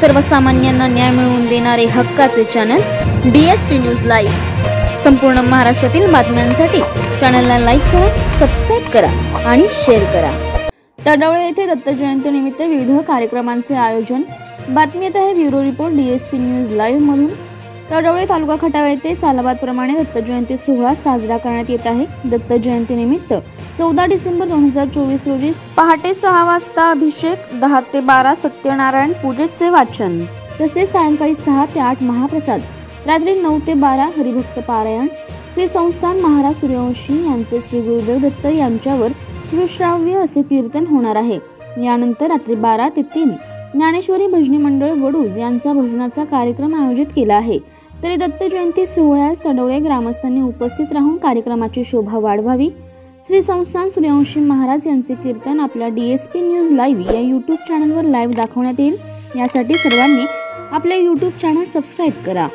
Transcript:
सर्वसामान्यांना न्याय मिळवून देणारे हक्काचे चॅनल DSP न्यूज लाईव्ह। संपूर्ण महाराष्ट्रातील बातम्यांसाठी चॅनलला लाईक करा, सबस्क्राइब करा आणि शेअर करा। तडवळे येथे दत्त जयंतीनिमित्त विविध कार्यक्रमांचे आयोजन। बातमीत आहे bureau report DSP news live मधून। तडवळे तालुका खटाव येथे सालाबादप्रमाणे दत्त जयंती सोहळा साजरा करण्यात येत आहे। दत्त जयंतीनिमित्त 14 डिसेंबर 2024 रोजी पहाटे 6 वाजता अभिषेक, 10 ते 12 सत्यनारायण पूजेचे वाचन, तसेच सायंकाळी 6 ते 8 महाप्रसाद, रात्री 9 ते 12 हरिभक्त पारायण। श्री संस्थान महाराज सूर्यवंशी यांचे श्री गुरुदेव दत्त यांच्यावर श्रुश्राव्य असे कीर्तन होणार आहे। यानंतर रात्री 12 ते 3 ज्ञानेश्वरी भजनी मंडळ वडूज यांचा भजनाचा कार्यक्रम आयोजित केला आहे। तरी दत्त जयंती सोहळ्यास तडवळे ग्रामस्थांनी उपस्थित राहून कार्यक्रमाची शोभा वाढवावी। श्री संस्थान सूर्यवंशी महाराज यांचे कीर्तन आपल्या DSP न्यूज लाईव्ह या YouTube चॅनलवर लाईव्ह दाखवण्यात येईल। यासाठी सर्वांनी आपले YouTube चॅनल सबस्क्राइब करा।